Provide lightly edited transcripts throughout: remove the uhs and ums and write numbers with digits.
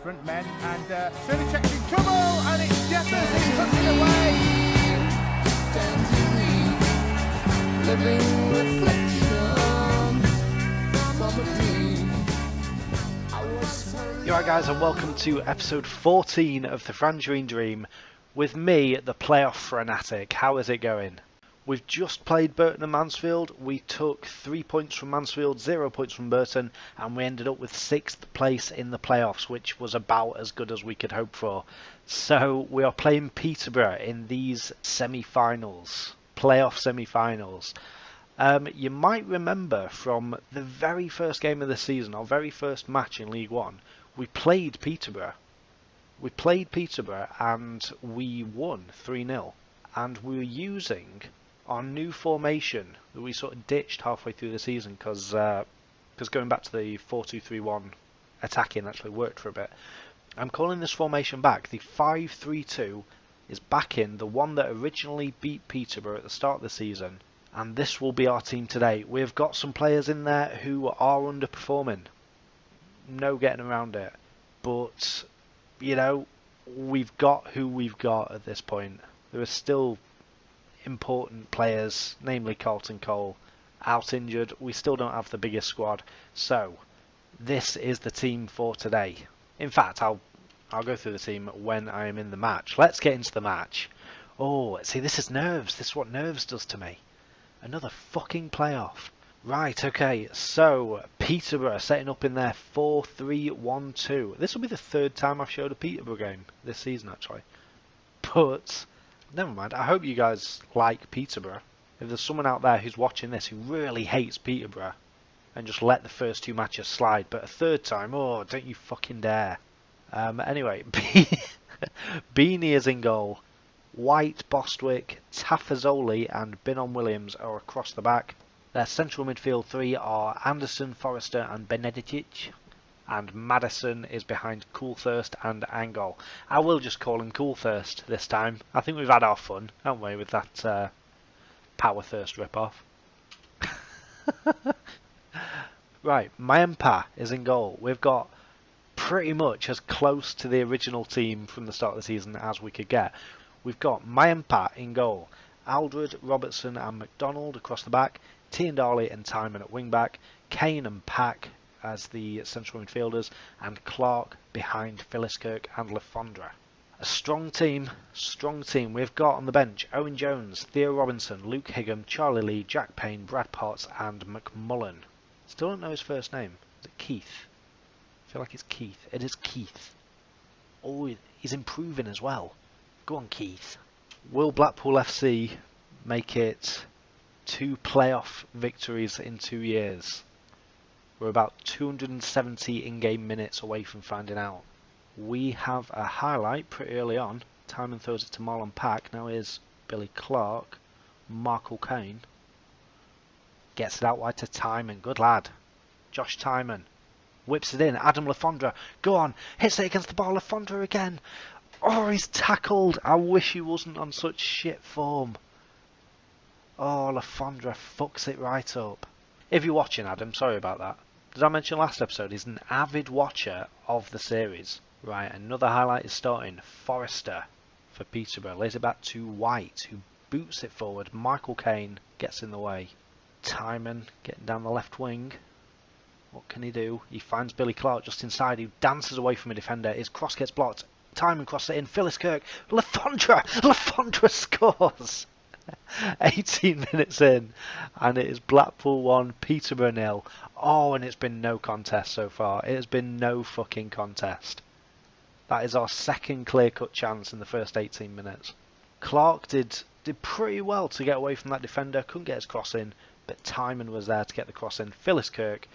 front men, and Shirley checks in trouble, and it's Jefferson touching away. Living reflections from a dream. You alright guys, and welcome to episode 14 of the Frangerine Dream with me, the Play-off Franatic. How is it going? We've just played Burton and Mansfield. We took 3 points from Mansfield, 0 points from Burton, and we ended up with 6th place in the playoffs, which was about as good as we could hope for. So we are playing Peterborough in these semi-finals, playoff semi-finals. You might remember from the very first game of the season, our very first match in League One, we played Peterborough. We played Peterborough and we won 3-0. And we were using our new formation that we sort of ditched halfway through the season because going back to the 4-2-3-1 attacking actually worked for a bit. I'm calling this formation back. The 5-3-2 is back in, the one that originally beat Peterborough at the start of the season. And this will be our team today. We've got some players in there who are underperforming. No getting around it. But, you know, we've got who we've got at this point. There are still important players, namely Carlton Cole, out injured. We still don't have the biggest squad. So, this is the team for today. In fact, I'll go through the team when I am in the match. Let's get into the match. Oh, see, this is nerves. This is what nerves does to me. Another fucking playoff. Right, okay, so Peterborough setting up in their 4-3-1-2. This will be the third time I've showed a Peterborough game this season, actually. But never mind. I hope you guys like Peterborough. If there's someone out there who's watching this who really hates Peterborough and just let the first 2 matches slide, but a third time, oh, don't you fucking dare. Anyway, Beanie is in goal. White, Bostwick, Tafazoli and Binon Williams are across the back. Their central midfield 3 are Anderson, Forrester and Benedict. And Madison is behind Coolthirst and Angol. I will just call him Coolthirst this time. I think we've had our fun, haven't we, with that Powerthirst rip-off. Right, Mayempa is in goal. We've got pretty much as close to the original team from the start of the season as we could get. We've got Mayempa in goal. Aldred, Robertson and McDonald across the back. Tiandali and Timon at wing-back. Kane and Pack as the central midfielders, and Clark behind Philliskirk and Lafondra. A strong team. We've got on the bench Owen Jones, Theo Robinson, Luke Higham, Charlie Lee, Jack Payne, Brad Potts and McMullen. Still don't know his first name. Is it Keith? I feel like it's Keith. It is Keith. Oh, he's improving as well. Go on, Keith. Will Blackpool FC make it 2 playoff victories in 2 years? We're about 270 in-game minutes away from finding out. We have a highlight pretty early on. Timon throws it to Marlon Pack. Now here's Billy Clark. Markle Kane. Gets it out wide to Timon. Good lad. Josh Timon. Whips it in. Adam Lafondra. Go on. Hits it against the bar. Lafondra again. Oh, he's tackled. I wish he wasn't on such shit form. Oh, Lafondra fucks it right up. If you're watching, Adam, sorry about that. Did I mention last episode, he's an avid watcher of the series. Right, another highlight is starting. Forrester for Peterborough. Lays it back to White, who boots it forward. Michael Kane gets in the way. Timon getting down the left wing. What can he do? He finds Billy Clark just inside. He dances away from a defender. His cross gets blocked. Timon crosses it in. Philliskirk. Lafondra scores. 18 minutes in, and it is Blackpool 1, Peterborough 0. Oh, and it's been no contest so far. It has been no fucking contest. That is our second clear-cut chance in the first 18 minutes. Clark did pretty well to get away from that defender. Couldn't get his cross in, but Timon was there to get the cross in. Philliskirk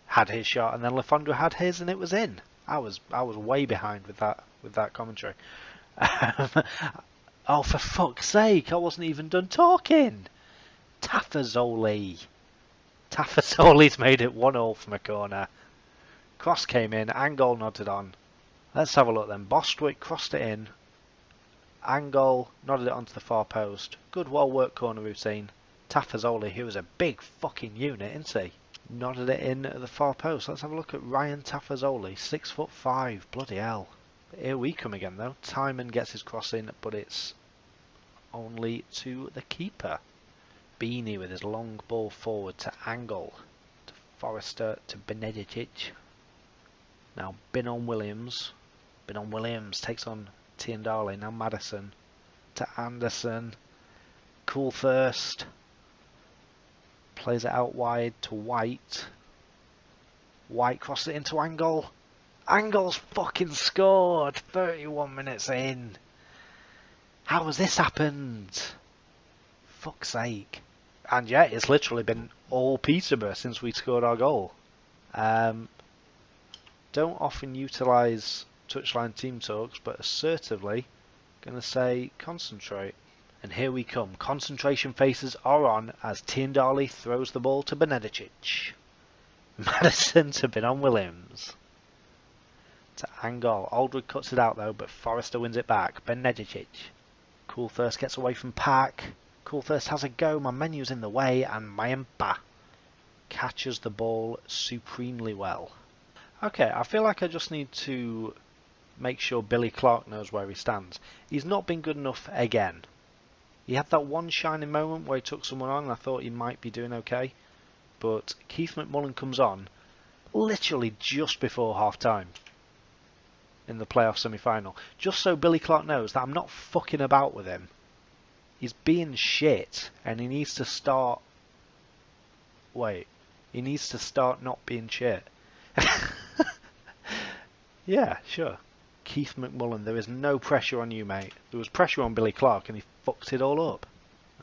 had his shot, and then Lafondra had his, and it was in. I was way behind with that commentary. Oh, for fuck's sake, I wasn't even done talking. Tafazoli's made it 1-0 from a corner. Cross came in, Angol nodded on. Let's have a look then. Bostwick crossed it in. Angol nodded it onto the far post. Good well-worked corner routine. Tafazoli, who was a big fucking unit, isn't he? Nodded it in at the far post. Let's have a look at Ryan Tafazoli, 6'5", bloody hell. Here we come again though. Timon gets his cross in, but it's only to the keeper. Beanie with his long ball forward to Angle, to Forrester, to Benedicic. Now Binon Williams. Binon Williams takes on Tiendale. Now Madison to Anderson. Cool first. Plays it out wide to White. White crosses it into Angle. Angle's fucking scored 31 minutes in. How has this happened? Fuck's sake. And yeah, it's literally been all Peterborough since we scored our goal. Don't often utilise touchline team talks, but assertively gonna say concentrate. And here we come. Concentration faces are on as Tiendale throws the ball to Benedicic. Madison to Binon Williams. To Angol. Aldred cuts it out though, but Forrester wins it back. Benedicic. Coolthirst gets away from Pack. Coolthirst has a go. My menu's in the way, and Mayemba catches the ball supremely well. Okay, I feel like I just need to make sure Billy Clark knows where he stands. He's not been good enough again. He had that one shining moment where he took someone on and I thought he might be doing okay. But Keith McMullen comes on literally just before half time in the playoff semi-final. Just so Billy Clark knows that I'm not fucking about with him. He's being shit and he needs to start... Wait. He needs to start not being shit. Yeah, sure. Keith McMullen, there is no pressure on you, mate. There was pressure on Billy Clark and he fucked it all up.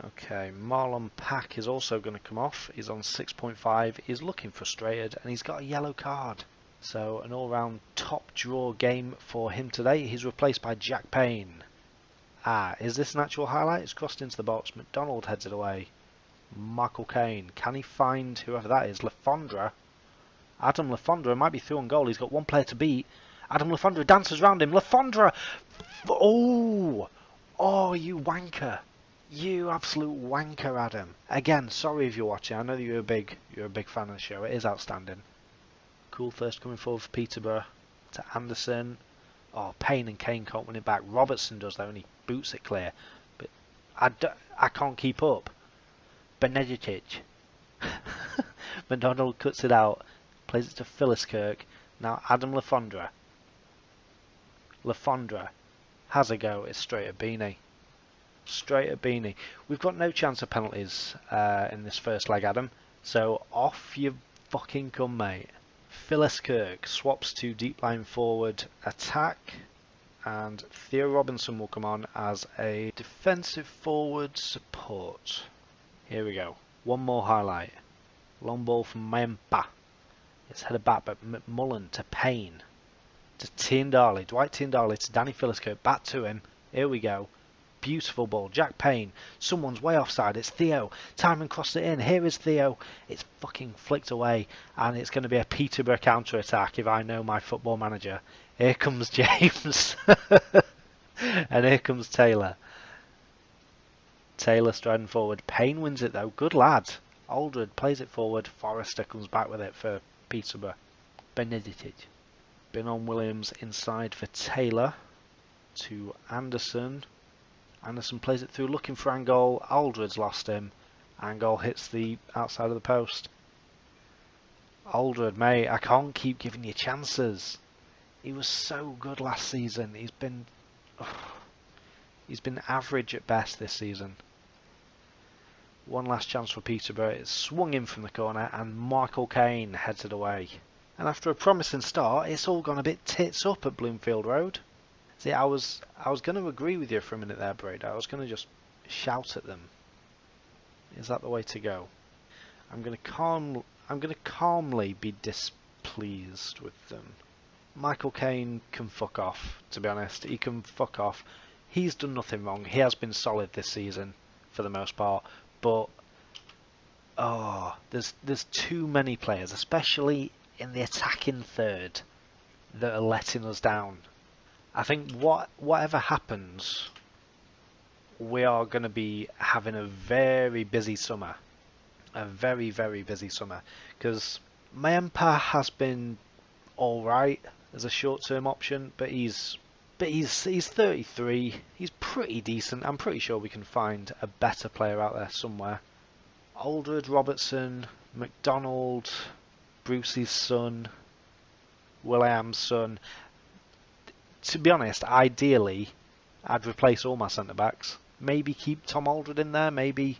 Okay, Marlon Pack is also going to come off. He's on 6.5. He's looking frustrated and he's got a yellow card. So an all-round top draw game for him today. He's replaced by Jack Payne. Ah, is this an actual highlight? It's crossed into the box. McDonald heads it away. Michael Caine. Can he find whoever that is? Lafondra. Adam Lafondra might be through on goal. He's got one player to beat. Adam Lafondra dances around him. Lafondra! Oh! Oh, you wanker. You absolute wanker, Adam. Again, sorry if you're watching. I know that you're a big fan of the show. It is outstanding. Coolthirst coming forward for Peterborough. To Anderson. Oh, Payne and Kane can't win it back. Robertson does though, and he boots it clear. But I can't keep up. Benedicic. McDonald cuts it out. Plays it to Philliskirk. Now Adam Lafondra. Lafondra has a go. It's straight at Beanie. Straight at Beanie. We've got no chance of penalties in this first leg, Adam. So off you fucking come, mate. Philliskirk swaps to deep line forward attack. And Theo Robinson will come on as a defensive forward support. Here we go. One more highlight. Long ball from Mayemba. It's headed back, but McMullen to Payne. To Tiendale. Dwight Tiendale to Danny Philliskirk. Back to him. Here we go. Beautiful ball. Jack Payne. Someone's way offside. It's Theo. Timon crossed it in. Here is Theo. It's fucking flicked away. And it's going to be a Peterborough counter-attack if I know my football manager. Here comes James. And here comes Taylor. Taylor striding forward. Payne wins it though. Good lad. Aldred plays it forward. Forrester comes back with it for Peterborough. Benedicic. Binon Williams inside for Taylor. To Anderson. Anderson plays it through looking for Angol. Aldred's lost him. Angol hits the outside of the post. Aldred, mate, I can't keep giving you chances. He was so good last season. He's been average at best this season. One last chance for Peterborough. It's swung in from the corner and Michael Caine heads it away. And after a promising start, it's all gone a bit tits up at Bloomfield Road. See, I was going to agree with you for a minute there, Brady. I was going to just shout at them. Is that the way to go? I'm going to calmly be displeased with them. Michael Caine can fuck off, to be honest. He can fuck off. He's done nothing wrong. He has been solid this season, for the most part. But, there's too many players, especially in the attacking third, that are letting us down. I think whatever happens, we are going to be having a very busy summer. a very, very busy summer, because Mayempa has been alright as a short-term option, but he's 33. He's pretty decent. I'm pretty sure we can find a better player out there somewhere. Aldred, Robertson, McDonald, Brucey's son, William's son. To be honest, ideally, I'd replace all my centre-backs. Maybe keep Tom Aldred in there. Maybe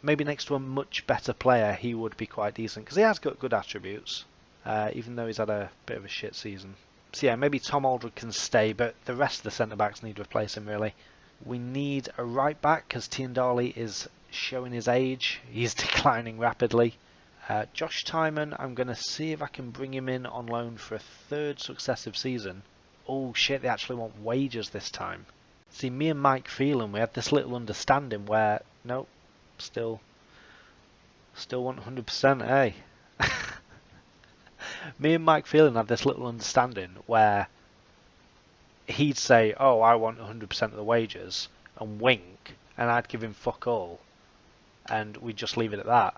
next to a much better player, he would be quite decent, because he has got good attributes, even though he's had a bit of a shit season. So yeah, maybe Tom Aldred can stay, but the rest of the centre-backs need replacing, really. We need a right-back, because Tiendali is showing his age. He's declining rapidly. Josh Timon, I'm going to see if I can bring him in on loan for a third successive season. Oh shit, they actually want wages this time. See, me and Mike Phelan, we had this little understanding where, nope, still want 100%, eh? Me and Mike Phelan had this little understanding where he'd say, oh, I want 100% of the wages, and wink, and I'd give him fuck all, and we'd just leave it at that.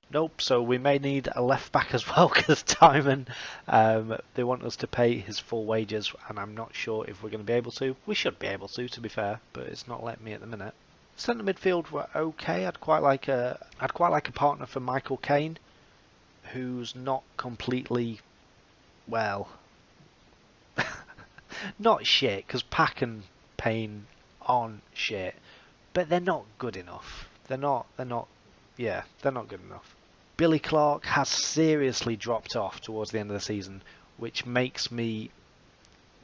Nope, so we may need a left back as well, because Timon, they want us to pay his full wages, and I'm not sure if we're going to be able to. We should be able to be fair, but it's not letting me at the minute. Centre midfield were okay. I'd quite like a partner for Michael Caine, who's not completely, well, not shit, because Pack and Payne aren't shit, but they're not good enough. They're not good enough. Billy Clark has seriously dropped off towards the end of the season, which makes me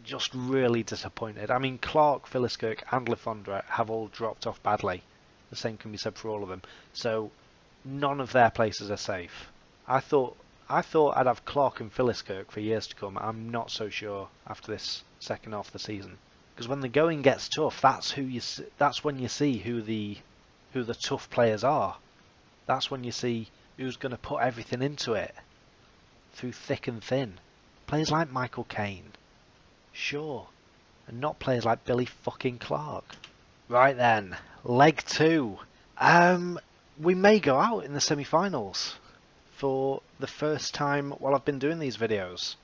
just really disappointed. I mean, Clark, Philliskirk and Lefondre have all dropped off badly. The same can be said for all of them. So none of their places are safe. I thought I'd have Clark and Philliskirk for years to come. I'm not so sure after this second half of the season, because when the going gets tough, that's when you see who the tough players are. That's when you see who's going to put everything into it, through thick and thin. Players like Michael Caine, sure, and not players like Billy fucking Clark. Right then, leg 2. We may go out in the semi-finals for the first time while I've been doing these videos,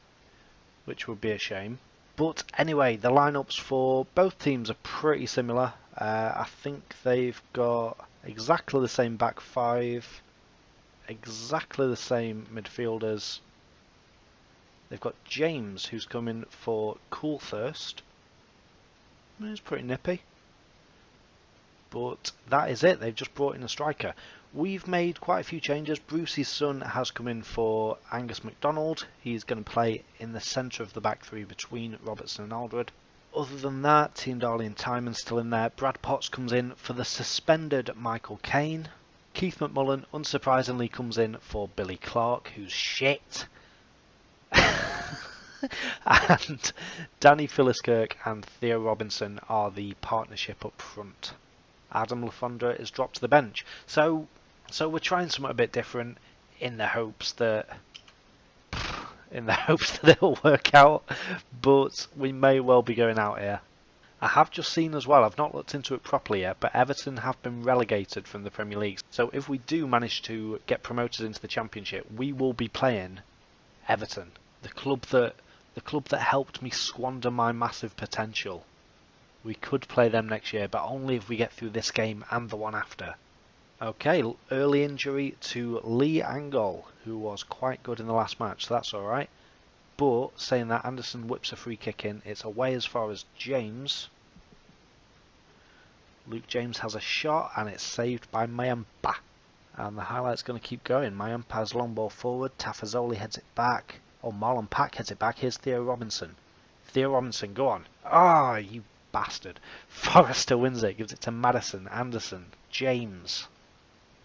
which would be a shame. But anyway, the lineups for both teams are pretty similar. I think they've got exactly the same back 5, exactly the same midfielders. They've got James, who's coming for Coolthirst. He's pretty nippy. But that is it. They've just brought in a striker. We've made quite a few changes. Brucey's son has come in for Angus MacDonald. He's going to play in the centre of the back 3 between Robertson and Aldred. Other than that, Tiendali and Timon's still in there. Brad Potts comes in for the suspended Michael Caine. Keith McMullen, unsurprisingly, comes in for Billy Clark, who's shit. And Danny Philliskirk and Theo Robinson are the partnership up front. Adam Lefondre is dropped to the bench. So we're trying something a bit different in the hopes that it'll work out, but we may well be going out here. I have just seen as well, I've not looked into it properly yet, but Everton have been relegated from the Premier League. So if we do manage to get promoted into the Championship, we will be playing Everton, the club that helped me squander my massive potential. We could play them next year, but only if we get through this game and the one after. Okay, early injury to Lee Angol, who was quite good in the last match, so that's alright. But, saying that, Anderson whips a free kick in. It's away as far as James. Luke James has a shot, and it's saved by Mayempa. And the highlight's going to keep going. Mayempa's long ball forward. Tafazoli heads it back. Or Marlon Pack heads it back. Here's Theo Robinson. Theo Robinson, go on. Ah, you bastard. Forrester wins it. Gives it to Madison. Anderson. James.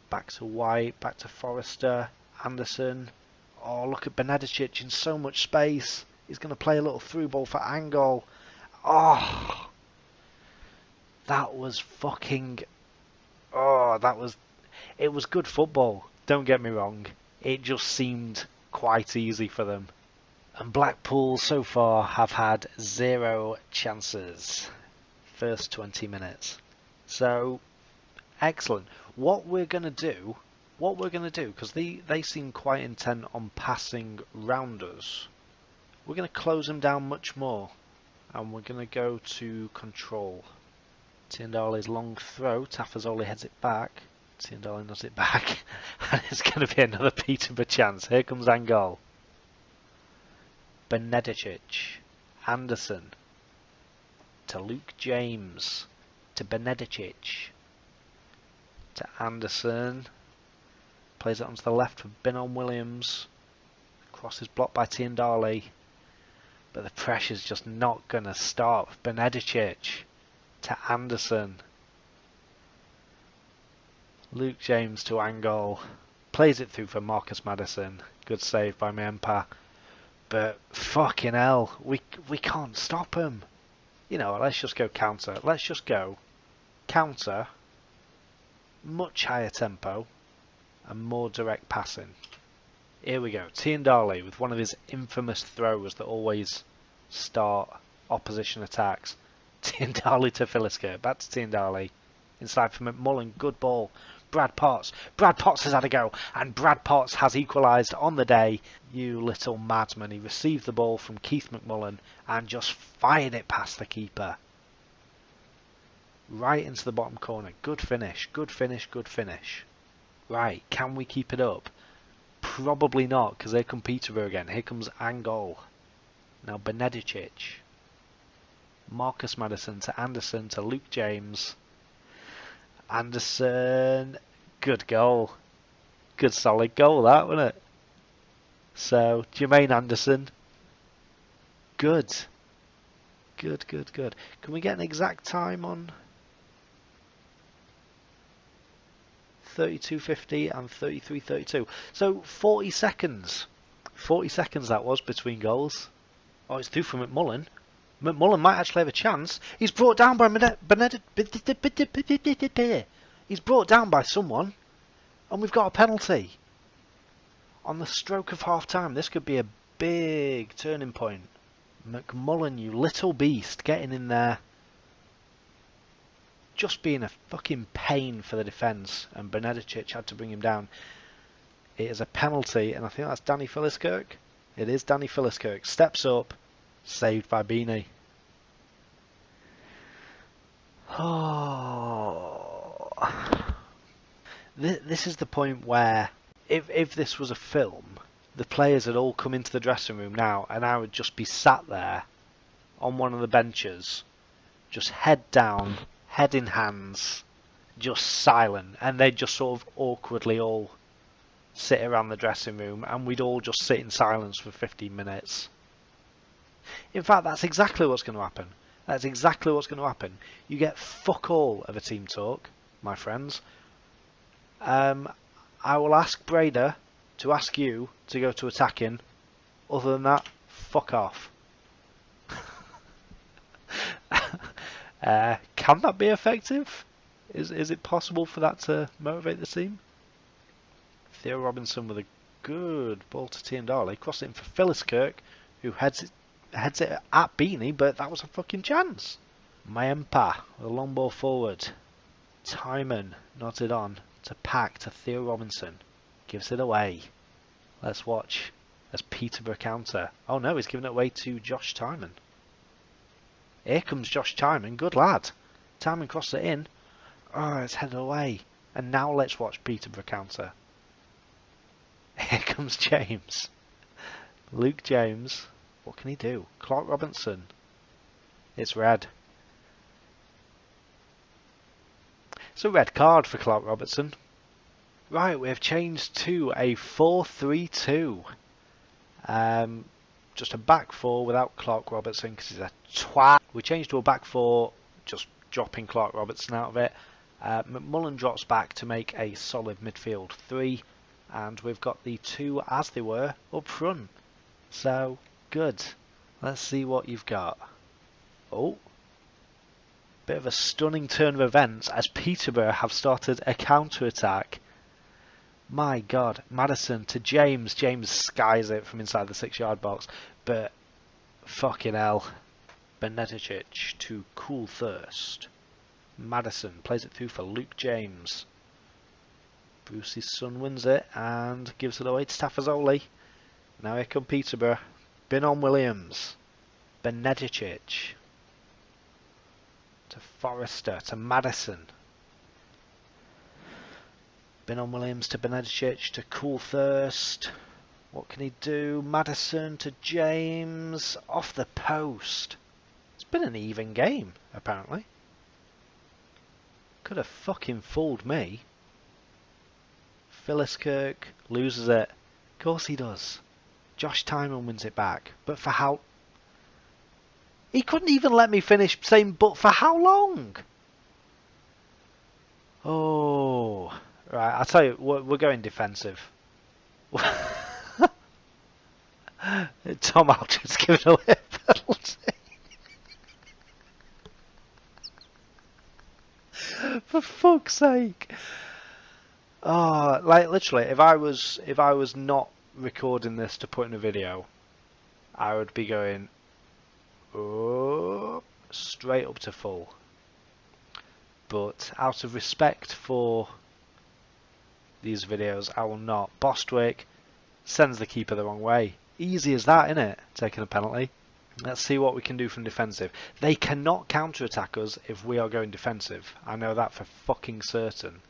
Back to White. Back to Forrester. Anderson. Oh, look at Benedicic in so much space. He's going to play a little through ball for Angol. Oh. That was fucking... Oh, that was... It was good football. Don't get me wrong. It just seemed quite easy for them. And Blackpool so far have had 0 chances. First 20 minutes. So, excellent. What we're going to do what we're going to do, because they seem quite intent on passing round us, we're going to close them down much more, and we're going to go to control. Tiendale's long throw, Tafazoli heads it back, Tiendale does it back, and it's going to be another Peterborough chance. Here comes Angol. Benedicic, Anderson, to Luke James, to Benedicic, to Anderson, plays it onto the left for Binon Williams, cross is blocked by Tiendale, but the pressure's just not going to stop. Benedicic to Anderson, Luke James to Angol, plays it through for Marcus Maddison, good save by Mempa, but fucking hell, we can't stop him. You know, let's just go counter, let's just go counter, much higher tempo and more direct passing. Here we go, Tiendale with one of his infamous throws that always start opposition attacks. Tiendale to Philisker, back to Tiendale, inside for McMullen, good ball. Brad Potts has had a go, and Brad Potts has equalised on the day. You little madman, he received the ball from Keith McMullen and just fired it past the keeper. Right into the bottom corner, good finish, good finish, good finish. Right, can we keep it up? Probably not, because here come Peterborough again. Here comes Angol. Now Benedicic. Marcus Maddison to Anderson to Luke James. Anderson. Good goal. Good solid goal that, wasn't it? So, Jermaine Anderson. Good. Good, good, good. Can we get an exact time on 32.50 and 33.32? So 40 seconds. 40 seconds that was between goals. Oh, it's through from McMullen. McMullen might actually have a chance. He's brought down by He's brought down by someone, and we've got a penalty. On the stroke of half time, this could be a big turning point. McMullen, you little beast, getting in there. Just being a fucking pain for the defence, and Benedicic had to bring him down. It is a penalty, and I think that's Danny Philliskirk. It is Danny Philliskirk. Steps up, saved by Beanie. Oh. This is the point where, if this was a film, the players had all come into the dressing room now, and I would just be sat there on one of the benches, just head down, head in hands, just silent, and they'd just sort of awkwardly all sit around the dressing room, and we'd all just sit in silence for 15 minutes. In fact, that's exactly what's going to happen. That's exactly what's going to happen. You get fuck all of a team talk, my friends. I will ask Breda to ask you to go to attacking. Other than that, fuck off. Can that be effective? Is it possible for that to motivate the team? Theo Robinson with a good ball to Tiendale. Crossed it in for Philliskirk, who heads it at Beanie, but that was a fucking chance. Mayempa with a long ball forward. Timon nodded on to Pack to Theo Robinson. Gives it away. Let's watch as Peterborough counter. Oh no, he's giving it away to Josh Timon. Here comes Josh Timon, good lad. Timon crossed it in. Oh, it's headed away. And now let's watch Peterborough counter. Here comes James. Luke James. What can he do? Clark Robinson. It's red. It's a red card for Clark Robertson. Right, we have changed to a 4-3-2. Just a back four without Clark Robertson because he's a twat. We changed to a back four, just dropping Clark Robertson out of it. McMullen drops back to make a solid midfield three. And we've got the two as they were up front. So, good. Let's see what you've got. Oh. Bit of a stunning turn of events as Peterborough have started a counter-attack. My God, Maddison to James. James skies it from inside the 6-yard box. But, fucking hell. Benedicic to Coolthirst. Maddison plays it through for Luke James. Bruce's son wins it and gives it away to Tafazoli. Now here come Peterborough. Bin on Williams. Benedicic. To Forrester. To Madison. Bin on Williams to Benedicic. To Coolthirst. What can he do? Madison to James. Off the post. It's been an even game, apparently. Could have fucking fooled me. Philliskirk loses it. Of course he does. Josh Timon wins it back. But for how... He couldn't even let me finish saying but for how long? Oh... Right, I'll tell you, we're going defensive. Tom Aldridge's given away a penalty. For fuck's sake. Oh, like literally, if I was not recording this to put in a video, I would be going straight up to full. But out of respect for these videos, I will not. Bostwick sends the keeper the wrong way. Easy as that, innit? Taking a penalty. Let's see what we can do from defensive. They cannot counter-attack us if we are going defensive. I know that for fucking certain.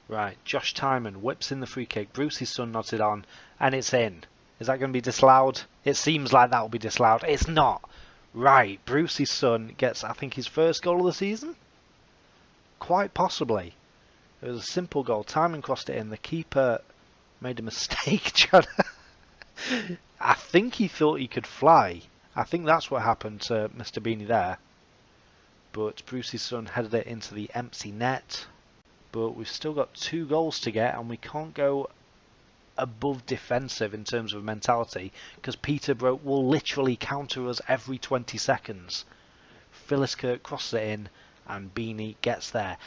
Right, Josh Timon whips in the free kick. Brucey's son nods it on, and it's in. Is that going to be disallowed? It seems like that will be disallowed. It's not. Right, Brucey's son gets, I think, his first goal of the season? Quite possibly. It was a simple goal. Timon crossed it in. The keeper made a mistake. I think he thought he could fly. I think that's what happened to Mr. Beanie there. But Brucey's son headed it into the empty net. But we've still got 2 goals to get, and we can't go above defensive in terms of mentality, because Peterborough will literally counter us every 20 seconds. Philliskirk crosses it in, and Beanie gets there.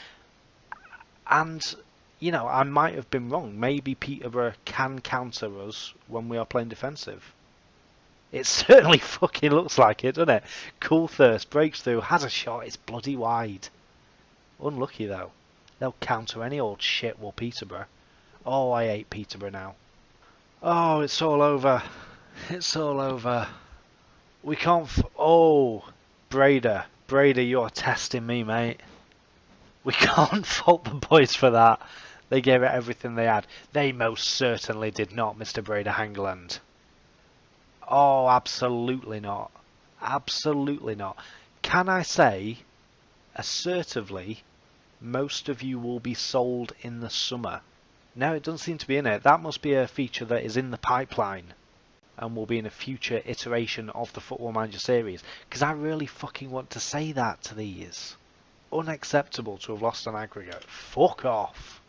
And, you know, I might have been wrong. Maybe Peterborough can counter us when we are playing defensive. It certainly fucking looks like it, doesn't it? Coolthirst breaks through, has a shot, it's bloody wide. Unlucky though. They'll counter any old shit, will Peterborough. Oh, I hate Peterborough now. Oh, it's all over. It's all over. We can't... Oh, Brader. Brader, you're testing me, mate. We can't fault the boys for that. They gave it everything they had. They most certainly did not, Mr. Brader Hangland. Oh, absolutely not. Absolutely not. Can I say, assertively, most of you will be sold in the summer? No, it doesn't seem to be in it. That must be a feature that is in the pipeline and will be in a future iteration of the Football Manager series. Because I really fucking want to say that to these. Unacceptable to have lost on aggregate. Fuck off.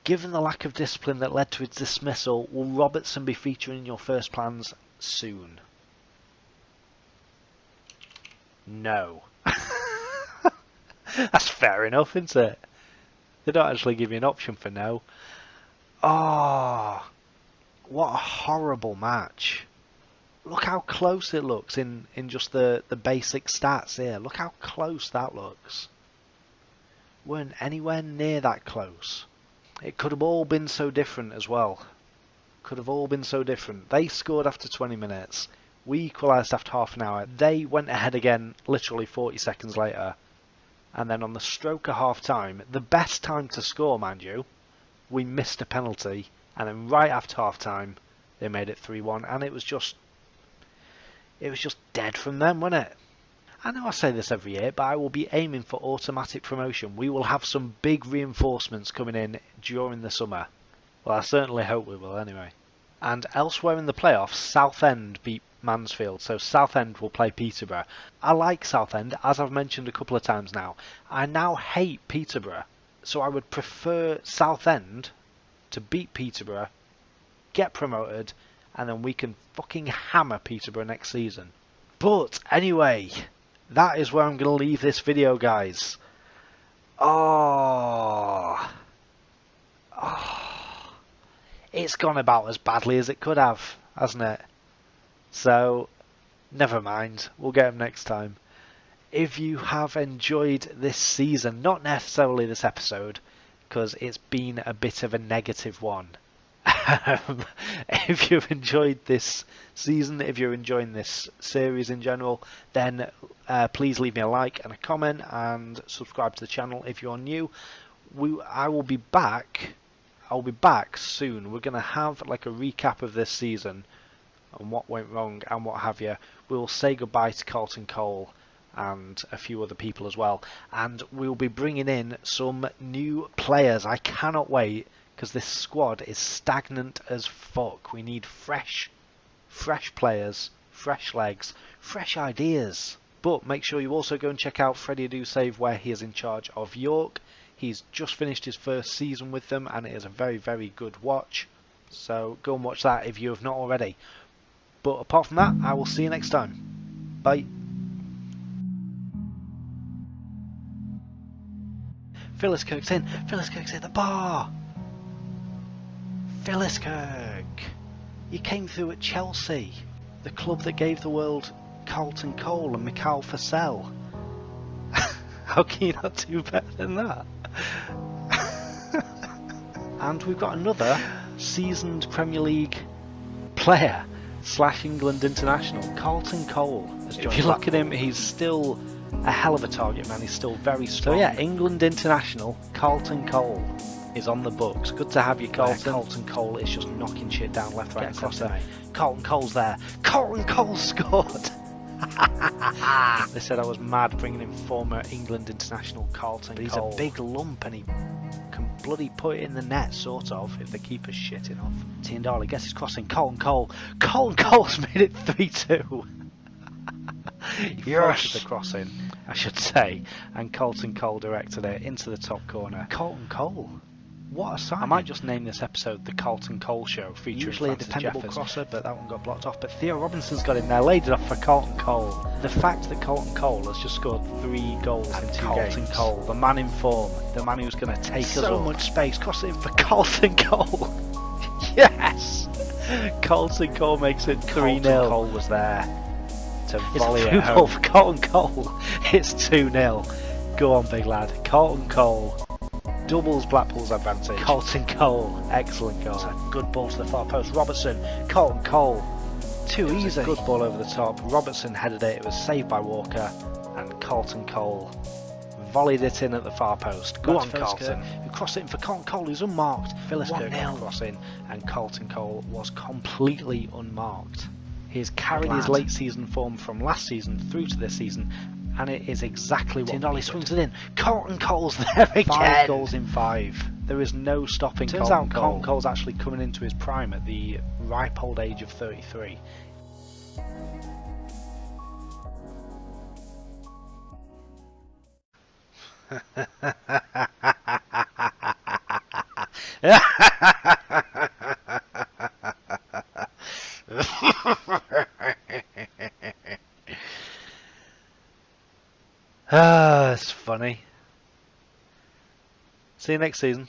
Given the lack of discipline that led to his dismissal, will Robertson be featuring in your first plans soon? No. That's fair enough, isn't it? They don't actually give you an option for no. Oh, what a horrible match. Look how close it looks in just the basic stats here. Look how close that looks. Weren't anywhere near that close. It could have all been so different as well. Could have all been so different. They scored after 20 minutes. We equalised after half an hour. They went ahead again literally 40 seconds later. And then on the stroke of half time, the best time to score, mind you, we missed a penalty. And then right after half time, they made it 3-1. And it was just dead from them, wasn't it? I know I say this every year, but I will be aiming for automatic promotion. We will have some big reinforcements coming in during the summer. Well, I certainly hope we will anyway. And elsewhere in the playoffs, Southend beat Mansfield, so Southend will play Peterborough. I like Southend, as I've mentioned a couple of times now. I now hate Peterborough, so I would prefer Southend to beat Peterborough, get promoted, and then we can fucking hammer Peterborough next season. But anyway, that is where I'm going to leave this video, guys. Oh, it's gone about as badly as it could have, hasn't it? So, never mind. We'll get them next time. If you have enjoyed this season, not necessarily this episode, because it's been a bit of a negative one. If you've enjoyed this season, if you're enjoying this series in general, then please leave me a like and a comment and subscribe to the channel if you're new. I will be back. I'll be back soon. We're gonna have like a recap of this season and what went wrong and what have you. We'll say goodbye to Carlton Cole and a few other people as well, and we'll be bringing in some new players. I cannot wait, because this squad is stagnant as fuck. We need fresh players, fresh legs, fresh ideas. But make sure you also go and check out Freddie Do Save, where he is in charge of York. He's just finished his first season with them, and it is a very, very good watch. So go and watch that if you have not already. But apart from that, I will see you next time. Bye. Phyllis Kirk's in. Phyllis Kirk's at the bar. Phyllis Kirk, you came through at Chelsea, the club that gave the world Carlton Cole and Mikhail Fassel. How can you not do better than that? And we've got another seasoned Premier League player / England international, Carlton Cole. If you look at him, he's still a hell of a target man. He's still very strong. So yeah, England international Carlton Cole is on the books. Good to have you, Carlton. Carlton Cole is just knocking shit down left, right, and centre. Carlton Cole's there. Carlton Cole scored. They said I was mad bringing in former England international Carlton Cole. He's a big lump and he can bloody put it in the net, sort of, if the keeper's shitting off. Tiendali gets his crossing. Carlton Cole. Carlton Cole's made it 3-2. Yes. The crossing, I should say, and Carlton Cole directed it into the top corner. Carlton Cole. What a sign. I might just name this episode The Carlton Cole Show, featuring usually Francis a dependable Jeffers. Crosser, but that one got blocked off. But Theo Robinson's got in there, laid it off for Carlton Cole. The fact that Carlton Cole has just scored 3 goals in 2 games. Carlton Cole, the man in form, the man who's going to take us up. So much space, crossing for Carlton Cole. Yes! Carlton Cole makes it 3-0. Carlton Cole was there to volley it home. For Carlton Cole. It's 2-0. Go on, big lad. Carlton Cole doubles Blackpool's advantage. Carlton Cole, excellent goal. It's a good ball to the far post. Robertson, Carlton Cole, too easy. Good ball over the top. Robertson headed it. It was saved by Walker, and Carlton Cole volleyed it in at the far post. Go on, Carlton. Who crossed it in for Carlton Cole, who's unmarked. Phyllis Kirk crossing, and Carlton Cole was completely unmarked. He's carried his late season form from last season through to this season, and it is exactly what Tiendali swings it in. Carlton Cole's there again. 5 goals in 5. There is no stopping Carlton Cole. Turns out Carlton Cole's actually coming into his prime at the ripe old age of 33. It's funny. See you next season.